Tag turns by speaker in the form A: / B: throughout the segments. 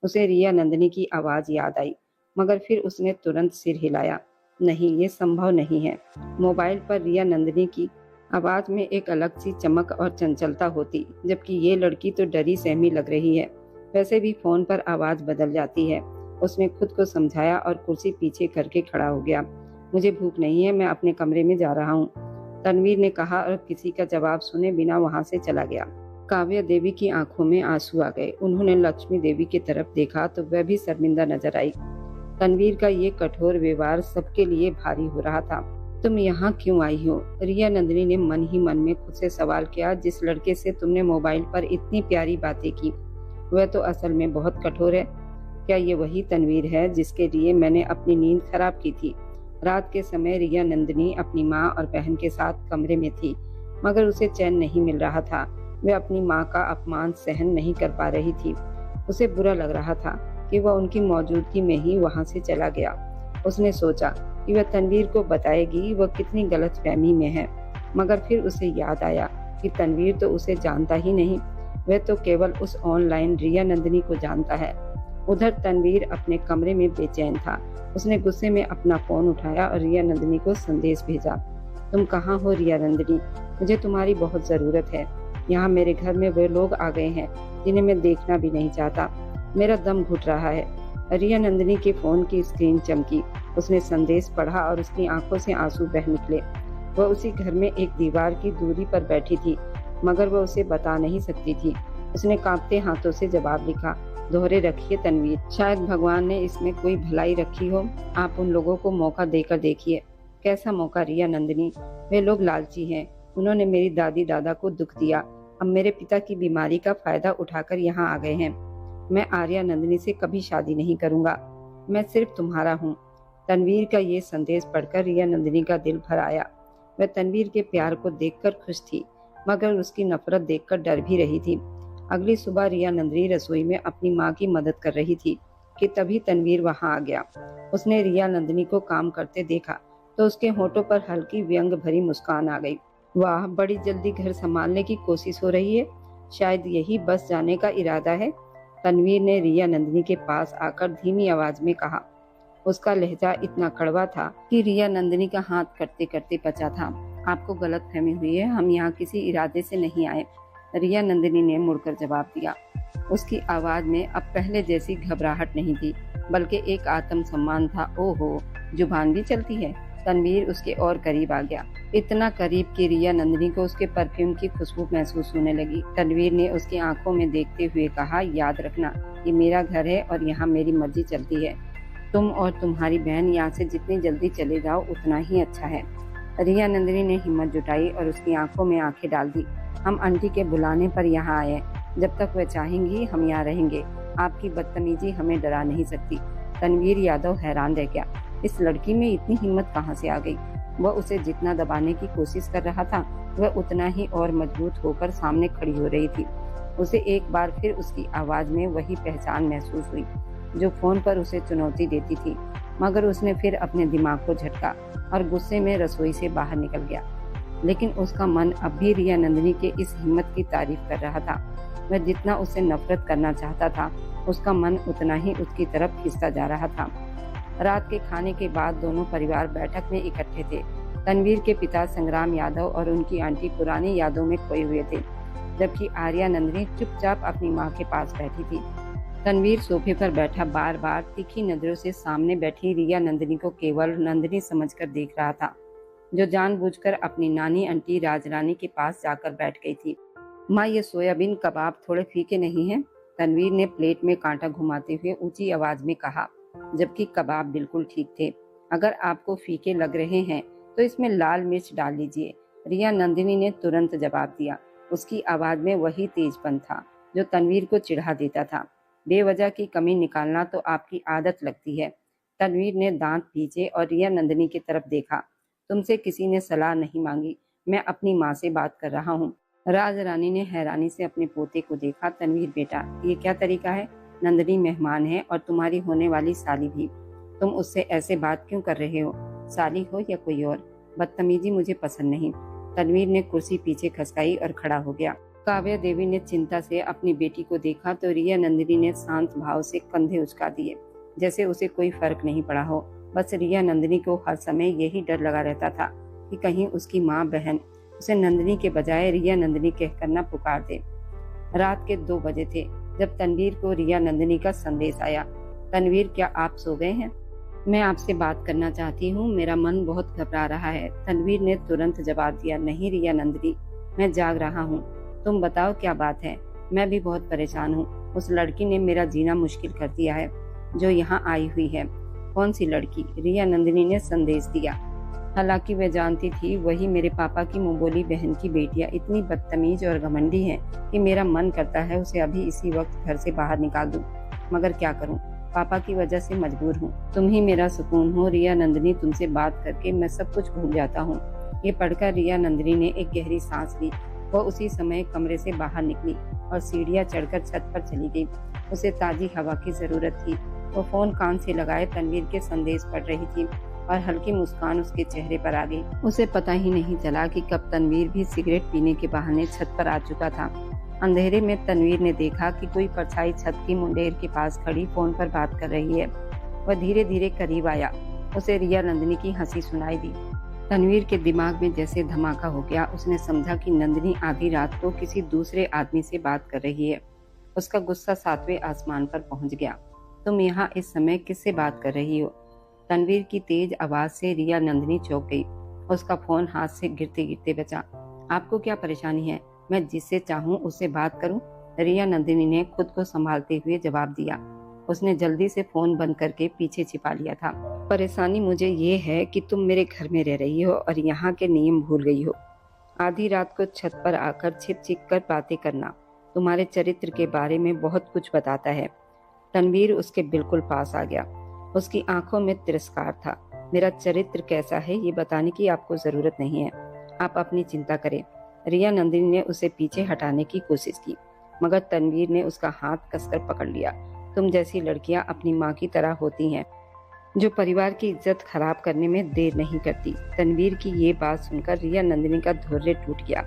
A: उसे रिया नंदिनी की आवाज याद आई, मगर फिर उसने तुरंत सिर हिलाया। नहीं, ये संभव नहीं है। मोबाइल पर रिया नंदिनी की आवाज में एक अलग सी चमक और चंचलता होती, जबकि ये लड़की तो डरी सहमी लग रही है। वैसे भी फोन पर आवाज बदल जाती है। उसने खुद को समझाया और कुर्सी पीछे करके खड़ा हो गया। मुझे भूख नहीं है, मैं अपने कमरे में जा रहा हूँ, तनवीर ने कहा और किसी का जवाब सुने बिना वहां से चला गया। काव्या देवी की आंखों में आंसू आ गए। उन्होंने लक्ष्मी देवी की तरफ देखा तो वह भी शर्मिंदा नजर आई। तनवीर का ये कठोर व्यवहार सबके लिए भारी हो रहा था। तुम यहाँ क्यों आई हो? रिया नंदिनी ने मन ही मन में खुद से सवाल किया। जिस लड़के से तुमने मोबाइल पर इतनी प्यारी बातें की, वह तो असल में बहुत कठोर है। क्या ये वही तनवीर है जिसके लिए मैंने अपनी नींद खराब की थी? रात के समय रिया नंदिनी अपनी माँ और बहन के साथ कमरे में थी, मगर उसे चैन नहीं मिल रहा था। वह अपनी माँ का अपमान सहन नहीं कर पा रही थी। उसे बुरा लग रहा था कि वह उनकी मौजूदगी में ही वहां से चला गया। उसने सोचा कि वह तनवीर को बताएगी वह कितनी गलतफहमी में है, मगर फिर उसे याद आया कि तनवीर तो उसे जानता ही नहीं। वह तो केवल उस ऑनलाइन रिया नंदिनी को जानता है। उधर तनवीर अपने कमरे में बेचैन था। उसने गुस्से में अपना फोन उठाया और रिया नंदिनी को संदेश भेजा। तुम कहाँ हो रिया नंदिनी? मुझे तुम्हारी बहुत जरूरत है। यहाँ मेरे घर में वे लोग आ गए हैं जिन्हें मैं देखना भी नहीं चाहता। मेरा दम घुट रहा है। रिया नंदिनी के फोन की स्क्रीन चमकी। उसने संदेश पढ़ा और उसकी आंखों से आंसू बह निकले। वह उसी घर में एक दीवार की दूरी पर बैठी थी, मगर वह उसे बता नहीं सकती थी। उसने कांपते हाथों से जवाब लिखा, दोहरे रखिए तनवीर। शायद भगवान ने इसमें कोई भलाई रखी हो। आप उन लोगों को मौका देकर देखिए। कैसा मौका रिया नंदिनी? वे लोग लालची हैं। उन्होंने मेरी दादी दादा को दुख दिया, अब मेरे पिता की बीमारी का फायदा उठाकर यहाँ आ गए हैं। मैं आर्या नंदिनी से कभी शादी नहीं करूंगा। मैं सिर्फ तुम्हारा हूँ। तनवीर का ये संदेश पढ़कर रिया नंदिनी का दिल भर आया। वह तनवीर के प्यार को देखकर खुश थी, मगर उसकी नफरत देखकर डर भी रही थी। अगली सुबह रिया नंदिनी रसोई में अपनी माँ की मदद कर रही थी कि तभी तनवीर वहां आ गया। उसने रिया नंदिनी को काम करते देखा तो उसके होठों पर हल्की व्यंग भरी मुस्कान आ गई। वाह, बड़ी जल्दी घर संभालने की कोशिश हो रही है। शायद यही बस जाने का इरादा है। तनवीर ने रिया नंदिनी के पास आकर धीमी आवाज में कहा। उसका लहजा इतना कड़वा था कि रिया नंदिनी का हाथ करते करते बचा था। आपको गलतफहमी हुई है, हम यहाँ किसी इरादे से नहीं आए। रिया नंदिनी ने मुड़कर जवाब दिया। उसकी आवाज में अब पहले जैसी घबराहट नहीं थी, बल्कि एक आत्मसम्मान था। ओहो, जुबान भी चलती है। तनवीर उसके और करीब आ गया, इतना करीब कि रिया नंदिनी को उसके परफ्यूम की खुशबू महसूस होने लगी। तनवीर ने उसकी आंखों में देखते हुए कहा, याद रखना, ये मेरा घर है और यहाँ मेरी मर्जी चलती है। तुम और तुम्हारी बहन यहाँ से जितनी जल्दी चले जाओ उतना ही अच्छा है। रिया नंदिनी ने हिम्मत जुटाई और उसकी आंखों में आंखें डाल दी। हम आंटी के बुलाने पर यहाँ आए। जब तक वह चाहेंगी हम यहाँ रहेंगे। आपकी बदतमीजी हमें डरा नहीं सकती। तनवीर यादव हैरान रह गया। इस लड़की में इतनी हिम्मत कहाँ से आ गई? वह उसे जितना दबाने की कोशिश कर रहा था, वह उतना ही और मजबूत होकर सामने खड़ी हो रही थी। उसे एक बार फिर उसकी आवाज में वही पहचान महसूस हुई जो फोन पर उसे चुनौती देती थी, मगर उसने फिर अपने दिमाग को झटका और गुस्से में रसोई से बाहर निकल गया। लेकिन उसका मन अब भी रिया नंदिनी के इस हिम्मत की तारीफ कर रहा था। वह जितना उसे नफरत करना चाहता था, उसका मन उतना ही उसकी तरफ खींचता जा रहा था। रात के खाने के बाद दोनों परिवार बैठक में इकट्ठे थे। तनवीर के पिता संग्राम यादव और उनकी आंटी पुरानी यादों में खोए हुए थे, जबकि आर्या नंदिनी चुपचाप अपनी माँ के पास बैठी थी। तनवीर सोफे पर बैठा बार बार तीखी नजरों से सामने बैठी रिया नंदिनी को केवल नंदिनी समझकर देख रहा था, जो जानबूझकर अपनी नानी आंटी राजरानी के पास जाकर बैठ गई थी। माँ, ये सोयाबीन कबाब थोड़े फीके नहीं हैं? तनवीर ने प्लेट में कांटा घुमाते हुए ऊंची आवाज में कहा, जबकि कबाब बिल्कुल ठीक थे। अगर आपको फीके लग रहे हैं तो इसमें लाल मिर्च डाल लीजिए। रिया नंदिनी ने तुरंत जवाब दिया। उसकी आवाज में वही तेजपन था जो तनवीर को चिढ़ा देता था। बेवजह की कमी निकालना तो आपकी आदत लगती है। तनवीर ने दांत पीछे और रिया नंदिनी की तरफ देखा। तुमसे किसी ने सलाह नहीं मांगी, मैं अपनी माँ से बात कर रहा हूँ। राज रानी ने हैरानी से अपने पोते को देखा। तनवीर बेटा, ये क्या तरीका है? नंदिनी मेहमान है और तुम्हारी होने वाली साली भी। तुम उससे ऐसे बात क्यों कर रहे हो? साली हो या कोई और, बदतमीजी मुझे पसंद नहीं। तनवीर ने कुर्सी पीछे खसकाई और खड़ा हो गया। काव्या देवी ने चिंता से अपनी बेटी को देखा तो रिया नंदिनी ने शांत भाव से कंधे उचका दिए, जैसे उसे कोई फर्क नहीं पड़ा हो। बस रिया नंदिनी को हर समय यही डर लगा रहता था कि कहीं उसकी माँ बहन उसे नंदिनी के बजाय रिया नंदिनी कहकर न पुकार दे। रात के 2 बजे थे जब तनवीर को रिया नंदिनी का संदेश आया। तनवीर, क्या आप सो गए हैं? मैं आपसे बात करना चाहती हूँ, मेरा मन बहुत घबरा रहा है। तनवीर ने तुरंत जवाब दिया, नहीं रिया नंदिनी, मैं जाग रहा हूँ, तुम बताओ क्या बात है। मैं भी बहुत परेशान हूँ। उस लड़की ने मेरा जीना मुश्किल कर दिया है जो यहाँ आई हुई है। कौन सी लड़की? रिया नंदिनी ने संदेश दिया। हालांकि वह जानती थी वही मेरे पापा की मुंबोली बहन की बेटियां इतनी बदतमीज और घमंडी हैं कि मेरा मन करता है उसे अभी इसी वक्त घर से बाहर निकाल दूं, मगर क्या करूं, पापा की वजह से मजबूर हूं। तुम ही मेरा सुकून हो रिया नंदिनी, तुमसे बात करके मैं सब कुछ भूल जाता हूं। ये पढ़कर रिया नंदिनी ने एक गहरी सांस ली। वह उसी समय कमरे से बाहर निकली और सीढ़ियां चढ़कर छत पर चली गई। उसे ताजी हवा की जरूरत थी। वो फोन कान से लगाए तनवीर के संदेश पढ़ रही थी और हल्की मुस्कान उसके चेहरे पर आ गई। उसे पता ही नहीं चला कि कब तनवीर भी सिगरेट पीने के बहाने छत पर आ चुका था। अंधेरे में तनवीर ने देखा कि कोई परछाई छत की मुंडेर के पास खड़ी फोन पर बात कर रही है। वह धीरे धीरे करीब आया। उसे रिया नंदिनी की हंसी सुनाई दी। तनवीर के दिमाग में जैसे धमाका हो गया। उसने समझा कि नंदिनी आधी रात को किसी दूसरे आदमी से बात कर रही है। उसका गुस्सा 7वें आसमान पर पहुंच गया। तुम यहाँ इस समय किससे बात कर रही हो? तनवीर की तेज आवाज से रिया नंदिनी चौंक गई। उसका फोन हाथ से गिरते गिरते बचा। आपको क्या परेशानी है? मैं जिससे चाहूँ उससे बात करूँ? रिया नंदिनी ने खुद को संभालते हुए जवाब दिया। उसने जल्दी से फोन बंद करके पीछे छिपा लिया था। परेशानी मुझे ये है कि तुम मेरे घर में रह रही हो और यहाँ के नियम भूल गई हो। आधी रात को छत पर आकर छिप छिप कर बातें करना तुम्हारे चरित्र के बारे में बहुत कुछ बताता है। तनवीर उसके बिल्कुल पास आ गया। उसकी आंखों में तिरस्कार था। मेरा चरित्र कैसा है ये बताने की आपको जरूरत नहीं है, आप अपनी चिंता करें। रिया नंदिनी ने उसे पीछे हटाने की कोशिश की, मगर तनवीर ने उसका हाथ कसकर पकड़ लिया। तुम जैसी लड़कियां अपनी माँ की तरह होती हैं, जो परिवार की इज्जत खराब करने में देर नहीं करती। तनवीर की ये बात सुनकर रिया नंदिनी का धैर्य टूट गया।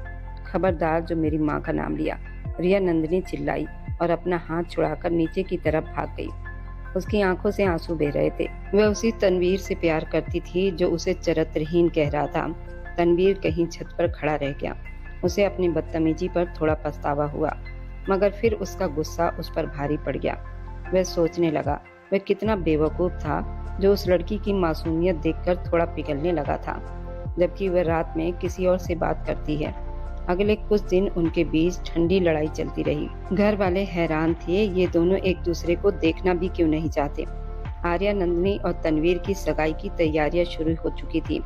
A: खबरदार जो मेरी माँ का नाम लिया, रिया नंदिनी चिल्लाई और अपना हाथ छुड़ाकर नीचे की तरफ भाग गई। उसकी आंखों से आंसू बह रहे थे। वह उसी तनवीर से प्यार करती थी जो उसे चरित्रहीन कह रहा था। तनवीर कहीं छत पर खड़ा रह गया। उसे अपनी बदतमीजी पर थोड़ा पछतावा हुआ, मगर फिर उसका गुस्सा उस पर भारी पड़ गया। वह सोचने लगा वह कितना बेवकूफ था जो उस लड़की की मासूमियत देखकर थोड़ा पिघलने लगा था, जबकि वह रात में किसी और से बात करती है। अगले कुछ दिन उनके बीच ठंडी लड़ाई चलती रही। घर वाले हैरान थे, ये दोनों एक दूसरे को देखना भी क्यों नहीं चाहते। आर्या नंदिनी और तनवीर की सगाई की तैयारियां शुरू हो चुकी थी,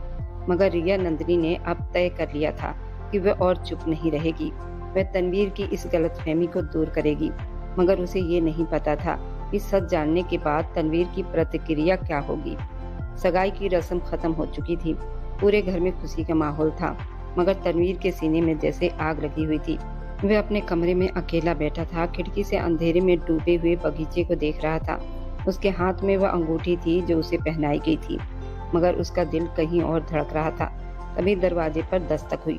A: मगर रिया नंदिनी ने अब तय कर लिया था कि वह और चुप नहीं रहेगी। वह तनवीर की इस गलतफहमी को दूर करेगी, मगर उसे ये नहीं पता था कि सच जानने के बाद तनवीर की प्रतिक्रिया क्या होगी। सगाई की रस्म खत्म हो चुकी थी। पूरे घर में खुशी का माहौल था, मगर तनवीर के सीने में जैसे आग लगी हुई थी। वह अपने कमरे में अकेला बैठा था। खिड़की से अंधेरे में डूबे हुए बगीचे को देख रहा था। उसके हाथ में वह अंगूठी थी जो उसे पहनाई गई थी, मगर उसका दिल कहीं और धड़क रहा था। तभी दरवाजे पर दस्तक हुई।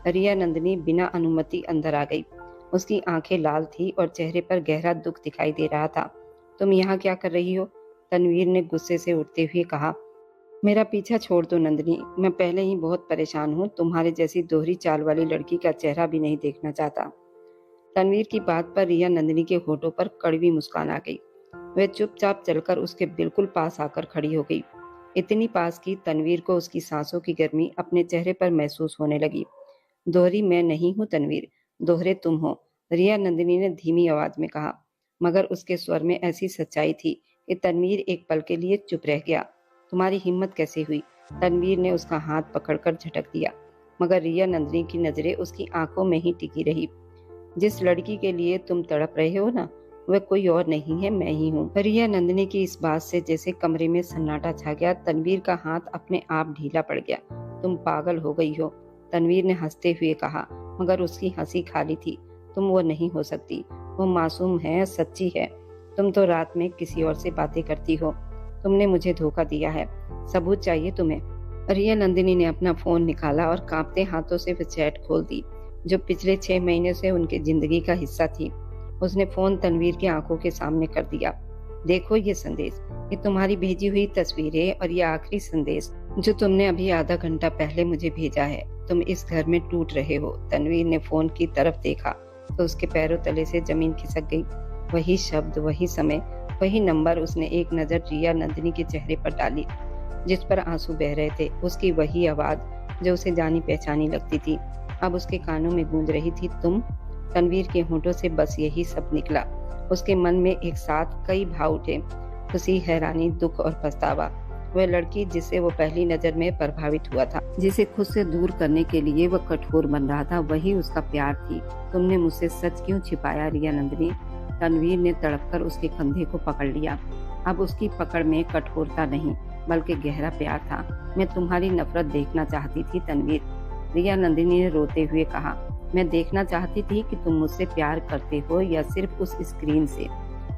A: रिया नंदिनी बिना अनुमति अंदर आ गई। उसकी आंखें लाल थी और चेहरे पर गहरा दुख दिखाई दे रहा था। तुम यहाँ क्या कर रही हो? तनवीर ने गुस्से से उठते हुए कहा। मेरा पीछा छोड़ दो नंदिनी, मैं पहले ही बहुत परेशान हूँ। तुम्हारे जैसी दोहरी चाल वाली लड़की का चेहरा भी नहीं देखना चाहता। तनवीर की बात पर रिया नंदिनी के होठों पर कड़वी मुस्कान आ गई। वह चुपचाप चलकर उसके बिल्कुल पास आकर खड़ी हो गई। इतनी पास कि तनवीर को उसकी सांसों की गर्मी अपने चेहरे पर महसूस होने लगी। दोहरी मैं नहीं हूँ तनवीर, दोहरे तुम हो, रिया नंदिनी ने धीमी आवाज में कहा, मगर उसके स्वर में ऐसी सच्चाई थी कि तनवीर एक पल के लिए चुप रह गया। तुम्हारी हिम्मत कैसे हुई? तनवीर ने उसका हाथ पकड़कर झटक दिया, मगर रिया नंदिनी की नजरें उसकी आंखों में ही टिकी रही। जिस लड़की के लिए तुम तड़प रहे हो ना, वह कोई और नहीं है, मैं ही हूँ। रिया नंदिनी की इस बात से जैसे कमरे में सन्नाटा छा गया। तनवीर का हाथ अपने आप ढीला पड़ गया। तुम पागल हो गई हो, तनवीर ने हंसते हुए कहा, मगर उसकी हंसी खाली थी। तुम वो नहीं हो सकती, वो मासूम है, सच्ची है। तुम तो रात में किसी और से बातें करती हो। तुमने मुझे धोखा दिया है, सबूत चाहिए तुम्हें। रिया नंदिनी ने अपना फोन निकाला और कांपते हाथों से वह चैट खोल दी। जो पिछले 6 महीने से उनकी जिंदगी का हिस्सा थी। उसने फोन तनवीर की आंखों के सामने कर दिया। देखो ये संदेश, ये तुम्हारी भेजी हुई तस्वीरें और ये आखिरी संदेश जो तुमने अभी आधा घंटा पहले मुझे भेजा है। तुम इस घर में टूट रहे हो। तनवीर ने फोन की तरफ देखा तो उसके पैरों तले से जमीन खिसक गई। वही शब्द, वही समय, वही नंबर। उसने एक नजर रिया नंदिनी के चेहरे पर डाली जिस पर आंसू बह रहे थे। उसकी वही आवाज जो उसे जानी पहचानी लगती थी अब उसके कानों में गूंज रही थी, तुम। तनवीर के होंठों से बस यही सब निकला। उसके मन में एक साथ कई भाव उठे, खुशी, हैरानी, दुख और पछतावा। वह लड़की जिससे वो पहली नजर में प्रभावित हुआ था, जिसे खुद से दूर करने के लिए वह कठोर बन रहा था, वही उसका प्यार थी। तुमने मुझसे सच क्यों छिपाया रिया नंदिनी? तनवीर ने तड़पकर उसके कंधे को पकड़ लिया। अब उसकी पकड़ में कठोरता नहीं बल्कि गहरा प्यार था। मैं तुम्हारी नफरत देखना चाहती थी तनवीर, रिया नंदिनी ने रोते हुए कहा। मैं देखना चाहती थी कि तुम मुझसे प्यार करते हो या सिर्फ उस स्क्रीन से।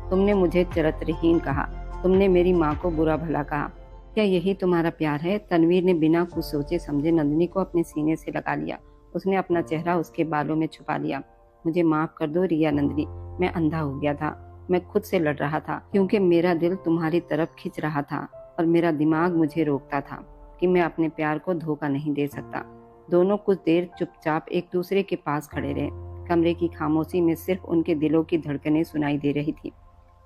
A: तुमने मुझे चरित्रहीन कहा, तुमने मेरी माँ को बुरा भला कहा। क्या यही तुम्हारा प्यार है? तनवीर ने बिना कुछ सोचे समझे नंदिनी को अपने सीने से लगा लिया। उसने अपना चेहरा उसके बालों में छुपा लिया। मुझे माफ कर दो रिया नंदिनी, मैं अंधा हो गया था। मैं खुद से लड़ रहा था क्योंकि मेरा दिल तुम्हारी तरफ खिंच रहा था और मेरा दिमाग मुझे रोकता था कि मैं अपने प्यार को धोखा नहीं दे सकता। दोनों कुछ देर चुपचाप एक दूसरे के पास खड़े रहे। कमरे की खामोशी में सिर्फ उनके दिलों की धड़कनें सुनाई दे रही थी।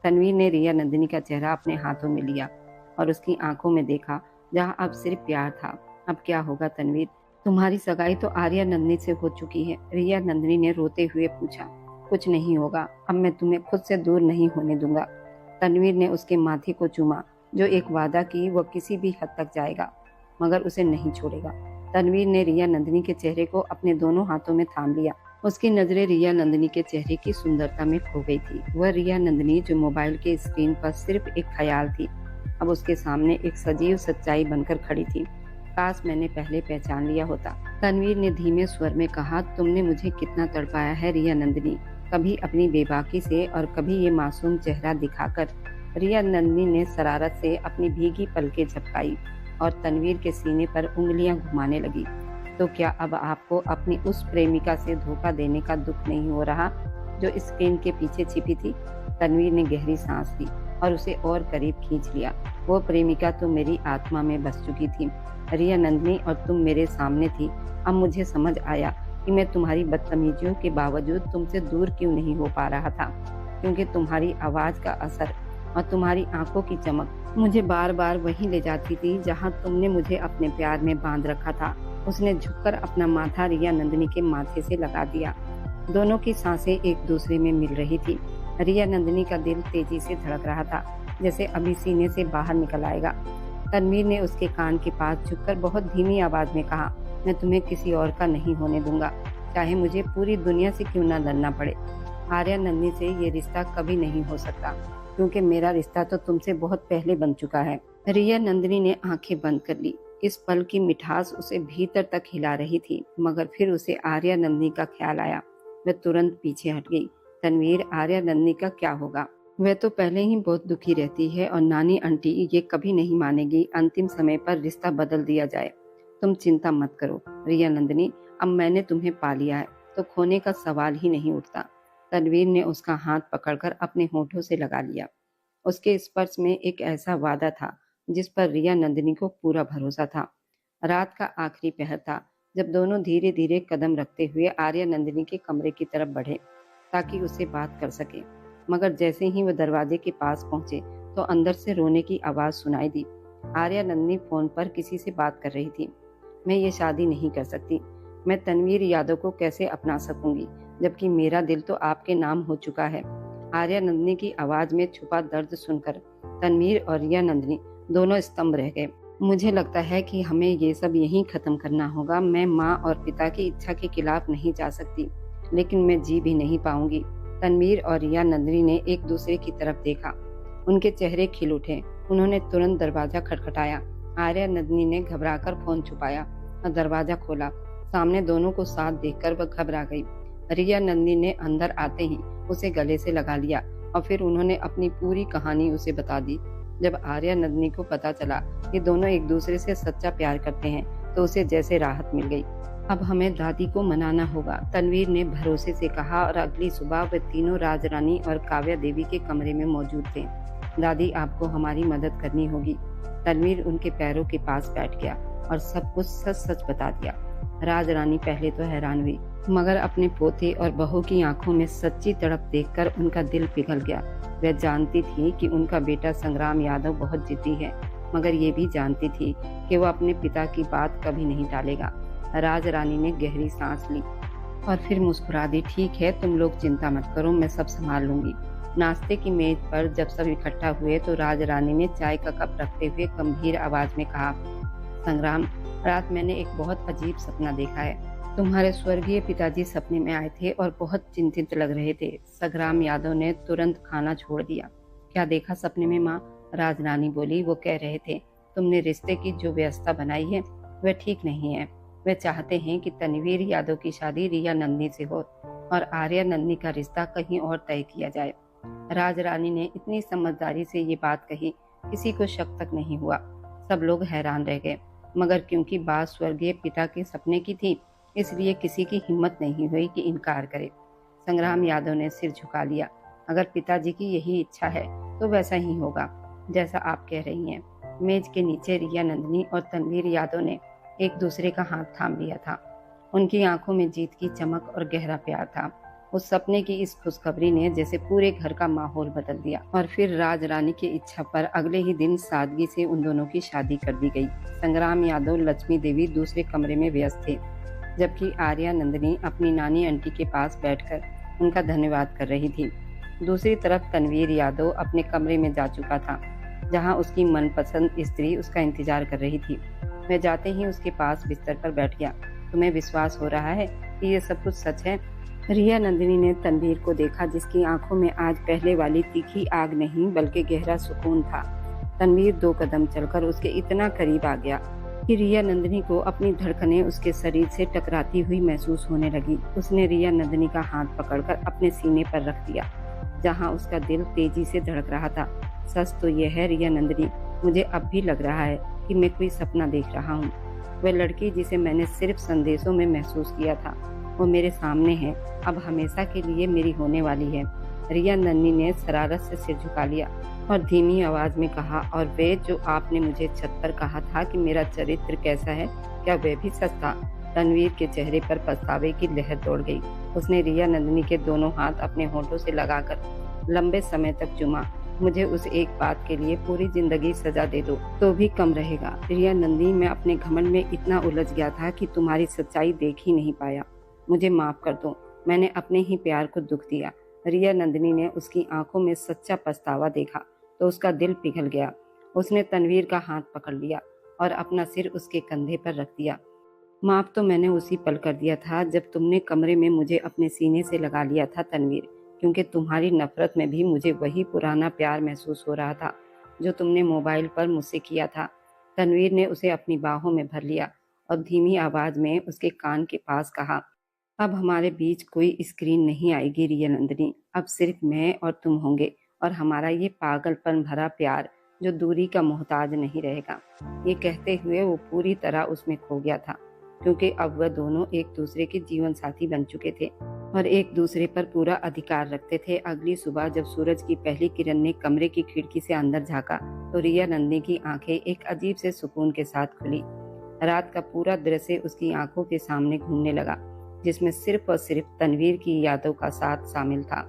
A: तनवीर ने रिया नंदिनी का चेहरा अपने हाथों में लिया और उसकी आंखों में देखा जहां अब सिर्फ प्यार था। अब क्या होगा तनवीर? तुम्हारी सगाई तो आर्या नंदिनी से हो चुकी है, रिया नंदिनी ने रोते हुए पूछा। कुछ नहीं होगा, अब मैं तुम्हें खुद से दूर नहीं होने दूंगा। तनवीर ने उसके माथे को चूमा, जो एक वादा की वो किसी भी हद तक जाएगा मगर उसे नहीं छोड़ेगा। तनवीर ने रिया नंदिनी के चेहरे को अपने दोनों हाथों में थाम लिया। उसकी नजरें रिया नंदिनी के चेहरे की सुंदरता में खो गई थी। वह रिया नंदिनी जो मोबाइल के स्क्रीन पर सिर्फ एक ख्याल थी, अब उसके सामने एक सजीव सच्चाई बनकर खड़ी थी। काश मैंने पहले पहचान लिया होता, तनवीर ने धीमे स्वर में कहा। तुमने मुझे कितना तड़पाया है रिया नंदिनी, कभी अपनी बेबाकी से और कभी ये मासूम चेहरा दिखाकर। रिया नंदिनी ने शरारत से अपनी भीगी पलकें झपकाई और तनवीर के सीने पर उंगलियां घुमाने लगी। तो क्या अब आपको अपनी उस प्रेमिका से धोखा देने का दुख नहीं हो रहा जो स्क्रीन के पीछे छिपी थी? तनवीर ने गहरी सांस ली और उसे और करीब खींच लिया। वो प्रेमिका तो मेरी आत्मा में बस चुकी थी रिया नंदिनी, और तुम मेरे सामने थी। अब मुझे समझ आया कि मैं तुम्हारी बदतमीजियों के बावजूद तुमसे दूर क्यों नहीं हो पा रहा था, क्योंकि तुम्हारी आवाज का असर और तुम्हारी आंखों की चमक मुझे बार बार वहीं ले जाती थी जहां तुमने मुझे अपने प्यार में बांध रखा था। उसने झुककर अपना माथा रिया नंदिनी के माथे से लगा दिया। दोनों की सांसें एक दूसरे में मिल रही थी। रिया नंदिनी का दिल तेजी से धड़क रहा था, जैसे अभी सीने से बाहर निकल आएगा। तनवीर ने उसके कान के पास झुककर बहुत धीमी आवाज में कहा, मैं तुम्हें किसी और का नहीं होने दूंगा, चाहे मुझे पूरी दुनिया से क्यों न लड़ना पड़े। आर्या नंदिनी से ये रिश्ता कभी नहीं हो सकता, क्योंकि मेरा रिश्ता तो तुमसे बहुत पहले बन चुका है। रिया नंदिनी ने आंखें बंद कर ली। इस पल की मिठास उसे भीतर तक हिला रही थी, मगर फिर उसे आर्या नंदिनी का ख्याल आया। वह तुरंत पीछे हट गई। तनवीर, आर्या नंदिनी का क्या होगा? वह तो पहले ही बहुत दुखी रहती है और नानी आंटी ये कभी नहीं मानेगी अंतिम समय पर रिश्ता बदल दिया जाए। तुम चिंता मत करो रिया नंदिनी, अब मैंने तुम्हें पा लिया है तो खोने का सवाल ही नहीं उठता। तनवीर ने उसका हाथ पकड़कर अपने होठों से लगा लिया। उसके स्पर्श में एक ऐसा वादा था जिस पर रिया नंदिनी को पूरा भरोसा था। रात का आखिरी पहर था जब दोनों धीरे धीरे कदम रखते हुए आर्या नंदिनी के कमरे की तरफ बढ़े ताकि उससे बात कर सके, मगर जैसे ही वो दरवाजे के पास पहुंचे तो अंदर से रोने की आवाज सुनाई दी। आर्या नंदिनी फोन पर किसी से बात कर रही थी। मैं ये शादी नहीं कर सकती। मैं तनवीर यादव को कैसे अपना सकूंगी जबकि मेरा दिल तो आपके नाम हो चुका है। आर्या नंदिनी की आवाज में छुपा दर्द सुनकर तनवीर और रिया नंदिनी दोनों स्तंभ रह गए। मुझे लगता है कि हमें ये सब यहीं खत्म करना होगा। मैं माँ और पिता की इच्छा के खिलाफ नहीं जा सकती, लेकिन मैं जी भी नहीं पाऊंगी। तनवीर और रिया नंदिनी ने एक दूसरे की तरफ देखा। उनके चेहरे खिल उठे। उन्होंने तुरंत दरवाजा खटखटाया। आर्या नंदिनी ने घबराकर फोन छुपाया और दरवाजा खोला। सामने दोनों को साथ देखकर वह घबरा गई। रिया नंदिनी ने अंदर आते ही उसे गले से लगा लिया और फिर उन्होंने अपनी पूरी कहानी उसे बता दी। जब आर्या नंदिनी को पता चला कि दोनों एक दूसरे से सच्चा प्यार करते हैं तो उसे जैसे राहत मिल गई। अब हमें दादी को मनाना होगा, तनवीर ने भरोसे से कहा और अगली सुबह वे तीनों राजरानी और काव्या देवी के कमरे में मौजूद थे। दादी, आपको हमारी मदद करनी होगी। तनवीर उनके पैरों के पास बैठ गया और सब कुछ सच सच बता दिया। राजरानी पहले तो हैरान हुई, मगर अपने पोते और बहू की आंखों में सच्ची तड़प देखकर उनका दिल पिघल गया। वह जानती थी कि उनका बेटा संग्राम यादव बहुत जिद्दी है, मगर ये भी जानती थी कि वो अपने पिता की बात कभी नहीं टालेगा। राजरानी ने गहरी सांस ली और फिर मुस्कुरा दी। ठीक है, तुम लोग चिंता मत करो, मैं सब संभाल लूंगी। नाश्ते की मेज पर जब सब इकट्ठा हुए तो राजरानी ने चाय का कप रखते हुए गंभीर आवाज में कहा, संग्राम, रात मैंने एक बहुत अजीब सपना देखा है। तुम्हारे स्वर्गीय पिताजी सपने में आए थे और बहुत चिंतित लग रहे थे। संग्राम यादव ने तुरंत खाना छोड़ दिया। क्या देखा सपने में माँ? राजरानी बोली, वो कह रहे थे तुमने रिश्ते की जो व्यवस्था बनाई है वह ठीक नहीं है। वे चाहते हैं कि तनवीर यादव की शादी रिया नंदनी से हो और आर्या नंदनी का रिश्ता कहीं और तय किया जाए। राजरानी ने इतनी समझदारी से ये बात कही, किसी को शक तक नहीं हुआ। सब लोग हैरान रह गए, मगर क्योंकि बात स्वर्गीय पिता के सपने की थी, इसलिए किसी की हिम्मत नहीं हुई कि इनकार करे। संग्राम यादव ने सिर झुका लिया। अगर पिताजी की यही इच्छा है तो वैसा ही होगा जैसा आप कह रही हैं। मेज के नीचे रिया नंदनी और तनवीर यादव ने एक दूसरे का हाथ थाम लिया था। उनकी आंखों में जीत की चमक और गहरा प्यार था। उस सपने की इस खुशखबरी ने जैसे पूरे घर का माहौल बदल दिया। और फिर राजरानी की इच्छा पर अगले ही दिन सादगी से उन दोनों की शादी कर दी गई। संग्राम यादव लक्ष्मी देवी दूसरे कमरे में व्यस्त थे, जबकि आर्या नंदनी अपनी नानी आंटी के पास बैठकर उनका धन्यवाद कर रही थी। दूसरी तरफ तनवीर यादव अपने कमरे में जा चुका था, जहां उसकी मनपसंद स्त्री उसका इंतजार कर रही थी। वह जाते ही उसके पास बिस्तर पर बैठ गया। तुम्हें विश्वास हो रहा है कि ये सब कुछ सच है? रिया नंदिनी ने तनवीर को देखा, जिसकी आंखों में आज पहले वाली तीखी आग नहीं बल्कि गहरा सुकून था। तनवीर 2 कदम चलकर उसके इतना करीब आ गया कि रिया नंदिनी को अपनी धड़कनें उसके शरीर से टकराती हुई महसूस होने लगी। उसने रिया नंदिनी का हाथ पकड़कर अपने सीने पर रख दिया, जहां उसका दिल तेजी से धड़क रहा था। सच तो यह है रिया नंदिनी, मुझे अब भी लग रहा है कि मैं कोई सपना देख रहा हूँ। वह लड़की जिसे मैंने सिर्फ संदेशों में महसूस किया था, वो मेरे सामने है, अब हमेशा के लिए मेरी होने वाली है। रिया नंदिनी ने शरारत से सिर झुका लिया और धीमी आवाज में कहा, और वे जो आपने मुझे छत पर कहा था कि मेरा चरित्र कैसा है, क्या वह भी सच था? तनवीर के चेहरे पर पछतावे की लहर दौड़ गई। उसने रिया नंदिनी के दोनों हाथ अपने होठों से लगाकर लंबे समय तक चूमा। मुझे उस एक बात के लिए पूरी जिंदगी सजा दे दो तो भी कम रहेगा। रिया नंदिनी, मैं अपने घमंड में इतना उलझ गया था कि तुम्हारी सच्चाई देख ही नहीं पाया। मुझे माफ कर दो, मैंने अपने ही प्यार को दुख दिया। रिया नंदिनी ने उसकी आंखों में सच्चा पछतावा देखा तो उसका दिल पिघल गया। उसने तनवीर का हाथ पकड़ लिया और अपना सिर उसके कंधे पर रख दिया। माफ तो मैंने उसी पल कर दिया था जब तुमने कमरे में मुझे अपने सीने से लगा लिया था तनवीर, क्योंकि तुम्हारी नफरत में भी मुझे वही पुराना प्यार महसूस हो रहा था जो तुमने मोबाइल पर मुझसे किया था। तनवीर ने उसे अपनी बाहों में भर लिया और धीमी आवाज में उसके कान के पास कहा, अब हमारे बीच कोई स्क्रीन नहीं आएगी रिया नंदिनी, अब सिर्फ मैं और तुम होंगे और हमारा ये पागलपन भरा प्यार जो दूरी का मोहताज नहीं रहेगा। ये कहते हुए वो पूरी तरह उसमें खो गया था, क्योंकि अब वह दोनों एक दूसरे के जीवन साथी बन चुके थे और एक दूसरे पर पूरा अधिकार रखते थे। अगली सुबह जब सूरज की पहली किरण ने कमरे की खिड़की से अंदर झांका तो रिया नंदिनी की आंखें एक अजीब से सुकून के साथ खुली। रात का पूरा दृश्य उसकी आंखों के सामने घूमने लगा, जिसमें सिर्फ और सिर्फ तनवीर की यादों का साथ शामिल था।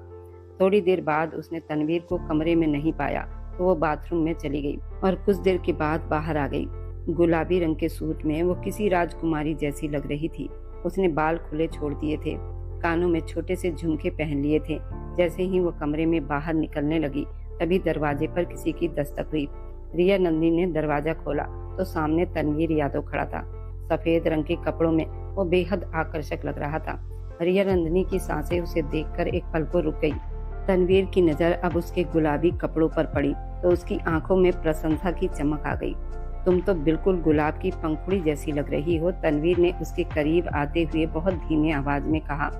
A: थोड़ी देर बाद उसने तनवीर को कमरे में नहीं पाया तो वो बाथरूम में चली गई और कुछ देर के बाद बाहर आ गई। गुलाबी रंग के सूट में वो किसी राजकुमारी जैसी लग रही थी। उसने बाल खुले छोड़ दिए थे, कानों में छोटे से झुमके पहन लिए थे। जैसे ही वो कमरे में बाहर निकलने लगी तभी दरवाजे पर किसी की दस्तक हुई। रिया नंदिनी ने दरवाजा खोला तो सामने तनवीर यादव खड़ा था। सफेद रंग के कपड़ों में वो बेहद आकर्षक लग रहा था। रिया नंदिनी की सांसें उसे देखकर एक पल को रुक गई। तनवीर की नजर अब उसके गुलाबी कपड़ों पर पड़ी तो उसकी आंखों में प्रशंसा की चमक आ गई। तुम तो बिल्कुल गुलाब की पंखुड़ी जैसी लग रही हो, तनवीर ने उसके करीब आते हुए बहुत धीमी आवाज में कहा।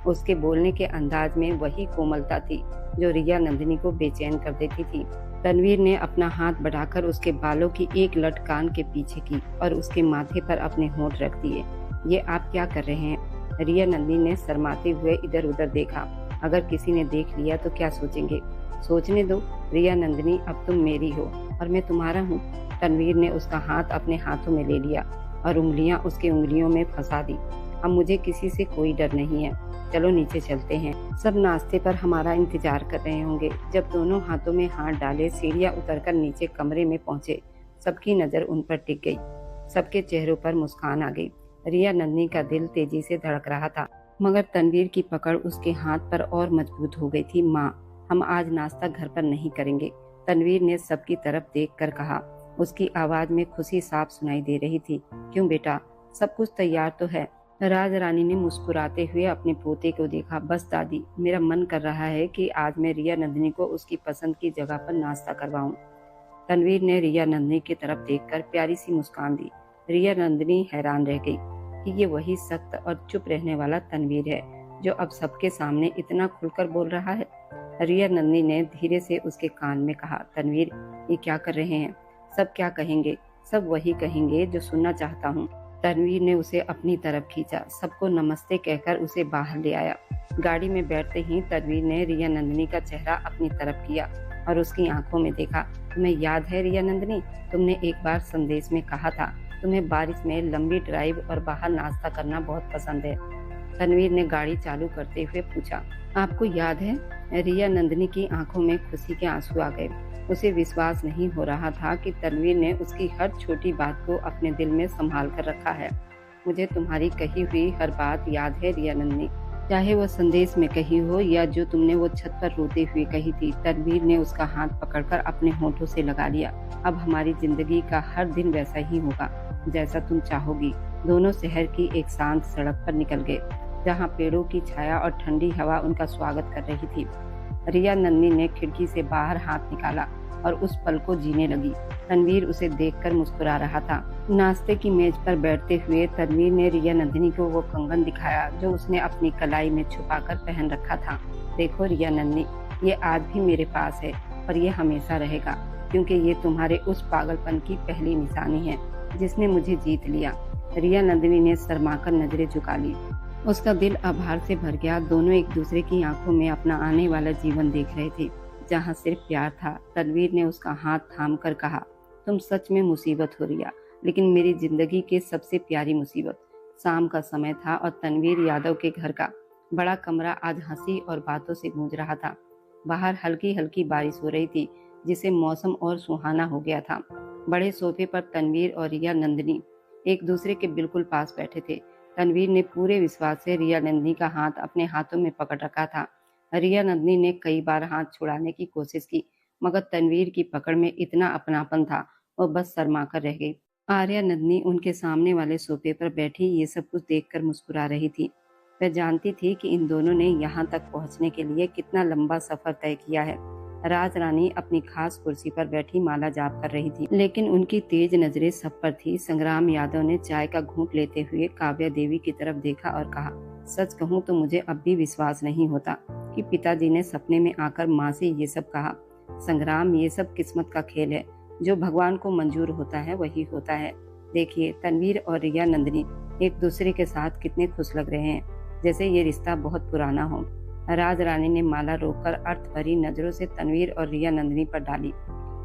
A: उसके बोलने के अंदाज में वही कोमलता थी जो रिया नंदिनी को बेचैन कर देती थी। तनवीर ने अपना हाथ बढ़ाकर उसके बालों की एक लट कान के पीछे की और उसके माथे पर अपने होंठ रख दिए। ये आप क्या कर रहे हैं? रिया नंदिनी ने शर्माते हुए इधर उधर देखा। अगर किसी ने देख लिया तो क्या सोचेंगे? सोचने दो रिया नंदिनी, अब तुम मेरी हो और मैं तुम्हारा हूँ। तनवीर ने उसका हाथ अपने हाथों में ले लिया और उंगलियां उसकी उंगलियों में फंसा दी। अब मुझे किसी से कोई डर नहीं है, चलो नीचे चलते हैं। सब नाश्ते पर हमारा इंतजार कर रहे होंगे। जब दोनों हाथों में हाथ डाले सीढ़ियां उतरकर नीचे कमरे में पहुंचे, सबकी नजर उन पर टिक गई। सबके चेहरों पर मुस्कान आ गई। रिया नंदिनी का दिल तेजी से धड़क रहा था, मगर तनवीर की पकड़ उसके हाथ पर और मजबूत हो गई थी। माँ, हम आज नाश्ता घर पर नहीं करेंगे, तनवीर ने सबकी तरफ देखकर कहा। उसकी आवाज में खुशी साफ सुनाई दे रही थी। क्यों बेटा, सब कुछ तैयार तो है? राज रानी ने मुस्कुराते हुए अपने पोते को देखा। बस दादी, मेरा मन कर रहा है कि आज मैं रिया नंदिनी को उसकी पसंद की जगह पर नाश्ता करवाऊं। तनवीर ने रिया नंदिनी की तरफ देखकर प्यारी सी मुस्कान दी। रिया नंदिनी हैरान रह गई कि ये वही सख्त और चुप रहने वाला तनवीर है जो अब सबके सामने इतना खुलकर बोल रहा है। रिया नंदिनी ने धीरे से उसके कान में कहा, तनवीर, ये क्या कर रहे हैं? सब क्या कहेंगे? सब वही कहेंगे जो सुनना चाहता हूँ। तनवीर ने उसे अपनी तरफ खींचा, सबको नमस्ते कहकर उसे बाहर ले आया। गाड़ी में बैठते ही तनवीर ने रिया नंदिनी का चेहरा अपनी तरफ किया और उसकी आंखों में देखा। तुम्हें याद है रिया नंदिनी, तुमने एक बार संदेश में कहा था तुम्हें बारिश में लंबी ड्राइव और बाहर नाश्ता करना बहुत पसंद है। तनवीर ने गाड़ी चालू करते हुए पूछा, आपको याद है? रिया नंदिनी की आंखों में खुशी के आंसू आ गए। उसे विश्वास नहीं हो रहा था कि तनवीर ने उसकी हर छोटी बात को अपने दिल में संभाल कर रखा है। मुझे तुम्हारी कही हुई हर बात याद है रिया नंदिनी, चाहे वो संदेश में कही हो या जो तुमने वो छत पर रोते हुए कही थी। तनवीर ने उसका हाथ पकड़कर अपने होठों से लगा लिया। अब हमारी जिंदगी का हर दिन वैसा ही होगा जैसा तुम चाहोगी। दोनों शहर की एक शांत सड़क पर निकल गए, जहाँ पेड़ों की छाया और ठंडी हवा उनका स्वागत कर रही थी। रिया नंदिनी ने खिड़की से बाहर हाथ निकाला और उस पल को जीने लगी। तनवीर उसे देखकर मुस्कुरा रहा था। नाश्ते की मेज पर बैठते हुए तनवीर ने रिया नंदिनी को वो कंगन दिखाया जो उसने अपनी कलाई में छुपाकर पहन रखा था। देखो रिया नंदिनी, ये आज भी मेरे पास है और ये हमेशा रहेगा, क्योंकि ये तुम्हारे उस पागलपन की पहली निशानी है जिसने मुझे जीत लिया। रिया नंदिनी ने शर्माकर नजरें झुका ली। उसका दिल आभार से भर गया। दोनों एक दूसरे की आंखों में अपना आने वाला जीवन देख रहे थे, जहाँ सिर्फ प्यार था। तनवीर ने उसका हाथ थाम कर कहा, तुम सच में मुसीबत हो रिया, लेकिन मेरी जिंदगी की सबसे प्यारी मुसीबत। शाम का समय था और तनवीर यादव के घर का बड़ा कमरा आज हंसी और बातों से गूंज रहा था। बाहर हल्की हल्की बारिश हो रही थी, जिससे मौसम और सुहाना हो गया था। बड़े सोफे पर तनवीर और रिया नंदिनी एक दूसरे के बिल्कुल पास बैठे थे। तनवीर ने पूरे विश्वास से रिया नंदिनी का हाथ अपने हाथों में पकड़ रखा था। रिया नंदिनी ने कई बार हाथ छुड़ाने की कोशिश की, मगर तनवीर की पकड़ में इतना अपनापन था, वो बस शर्मा कर रह गई। आर्या नंदिनी उनके सामने वाले सोफे पर बैठी ये सब कुछ देखकर मुस्कुरा रही थी। वह जानती थी कि इन दोनों ने यहाँ तक पहुँचने के लिए कितना लंबा सफर तय किया है। राज रानी अपनी खास कुर्सी पर बैठी माला जाप कर रही थी, लेकिन उनकी तेज नजरें सब पर थी। संग्राम यादव ने चाय का घूंट लेते हुए काव्या देवी की तरफ देखा और कहा, सच कहूँ तो मुझे अब भी विश्वास नहीं होता कि पिताजी ने सपने में आकर माँ से ये सब कहा। संग्राम, ये सब किस्मत का खेल है, जो भगवान को मंजूर होता है वही होता है। देखिए, तनवीर और रिया नंदिनी एक दूसरे के साथ कितने खुश लग रहे हैं, जैसे ये रिश्ता बहुत पुराना हो। राज रानी ने माला रोककर अर्थ भरी नजरों से तनवीर और रिया नंदिनी पर डाली।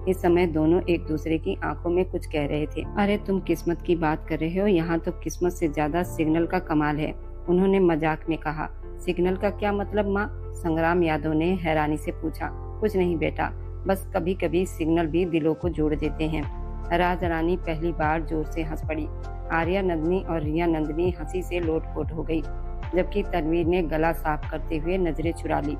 A: इस समय दोनों एक दूसरे की आंखों में कुछ कह रहे थे। अरे तुम किस्मत की बात कर रहे हो, यहाँ तो किस्मत से ज्यादा सिग्नल का कमाल है, उन्होंने मजाक में कहा। सिग्नल का क्या मतलब माँ? संग्राम यादव ने हैरानी से पूछा। कुछ नहीं बेटा, बस कभी कभी सिग्नल भी दिलों को जोड़ देते हैं। राज रानी पहली बार जोर से हंस पड़ी। आर्या नंदिनी और रिया नंदिनी हंसी से लोटपोट हो गई, जबकि तनवीर ने गला साफ करते हुए नजरें चुरा ली।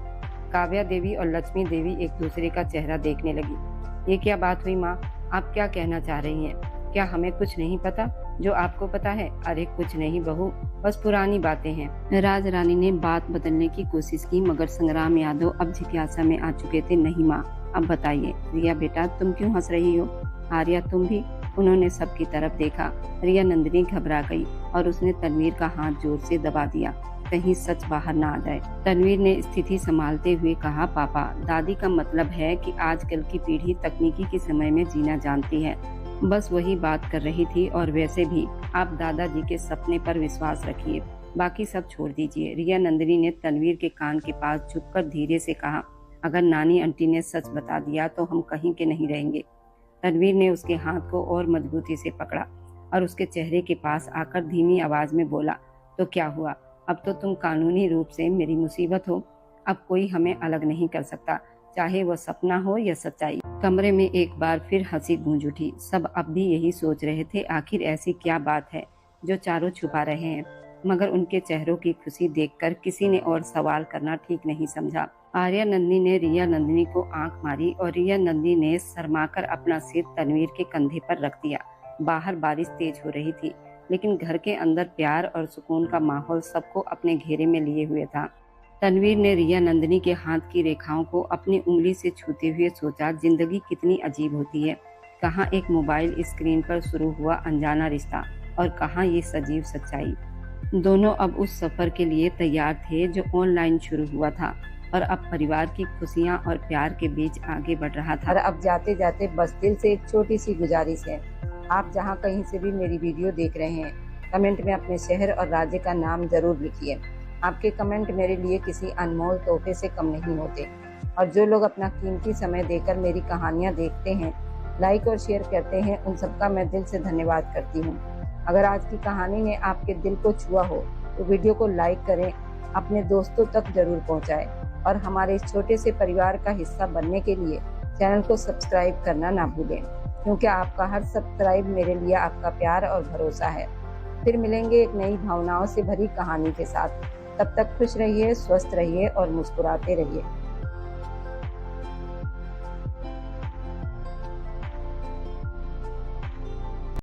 A: काव्या देवी और लक्ष्मी देवी एक दूसरे का चेहरा देखने लगी। ये क्या बात हुई माँ? आप क्या कहना चाह रही हैं? क्या हमें कुछ नहीं पता जो आपको पता है? अरे कुछ नहीं बहू, बस पुरानी बातें हैं। राज रानी ने बात बदलने की कोशिश की, मगर संग्राम यादव अब जिज्ञासा में आ चुके थे। नहीं माँ, अब बताइए। रिया बेटा, तुम क्यों हंस रही हो? आर्या तुम भी? उन्होंने सबकी तरफ देखा। रिया नंदिनी घबरा गई और उसने तनवीर का हाथ जोर से दबा दिया, कहीं सच बाहर ना आ जाए। तनवीर ने स्थिति संभालते हुए कहा, पापा, दादी का मतलब है कि आजकल की पीढ़ी तकनीकी के समय में जीना जानती है। बस वही बात कर रही थी और वैसे भी आप दादाजी के सपने पर विश्वास रखिए, बाकी सब छोड़ दीजिए। रिया नंदिनी ने तनवीर के कान के पास झुककर धीरे से कहा, अगर नानी आंटी ने सच बता दिया तो हम कहीं के नहीं रहेंगे। तनवीर ने उसके हाथ को और मजबूती से पकड़ा और उसके चेहरे के पास आकर धीमी आवाज में बोला, तो क्या हुआ? अब तो तुम कानूनी रूप से मेरी मुसीबत हो। अब कोई हमें अलग नहीं कर सकता, चाहे वह सपना हो या सच्चाई। कमरे में एक बार फिर हंसी गूंज उठी। सब अब भी यही सोच रहे थे, आखिर ऐसी क्या बात है जो चारों छुपा रहे हैं, मगर उनके चेहरों की खुशी देखकर किसी ने और सवाल करना ठीक नहीं समझा। आर्या नंदिनी ने रिया नंदिनी को आंख मारी और रिया नंदिनी ने शर्माकर अपना सिर तनवीर के कंधे पर रख दिया। बाहर बारिश तेज हो रही थी, लेकिन घर के अंदर प्यार और सुकून का माहौल सबको अपने घेरे में लिए हुए था। तनवीर ने रिया नंदिनी के हाथ की रेखाओं को अपनी उंगली से छूते हुए सोचा, जिंदगी कितनी अजीब होती है। कहाँ एक मोबाइल स्क्रीन पर शुरू हुआ अनजाना रिश्ता और कहाँ ये सजीव सच्चाई। दोनों अब उस सफर के लिए तैयार थे जो ऑनलाइन शुरू हुआ था और अब परिवार की खुशियां और प्यार के बीच आगे बढ़ रहा था। और अब जाते जाते बस दिल से एक छोटी सी गुजारिश है, आप जहां कहीं से भी मेरी वीडियो देख रहे हैं, कमेंट में अपने शहर और राज्य का नाम जरूर लिखिए। आपके कमेंट मेरे लिए किसी अनमोल तोहफे से कम नहीं होते। और जो लोग अपना कीमती समय देकर मेरी कहानियाँ देखते हैं, लाइक और शेयर करते हैं, उन सबका मैं दिल से धन्यवाद करती हूँ। अगर आज की कहानी ने आपके दिल को छुआ हो तो वीडियो को लाइक करें, अपने दोस्तों तक जरूर पहुँचाएं और हमारे इस छोटे से परिवार का हिस्सा बनने के लिए चैनल को सब्सक्राइब करना ना भूलें, क्योंकि आपका हर सब्सक्राइब मेरे लिए आपका प्यार और भरोसा है। फिर मिलेंगे एक नई भावनाओं से भरी कहानी के साथ। तब तक खुश रहिए, स्वस्थ रहिए और मुस्कुराते रहिए।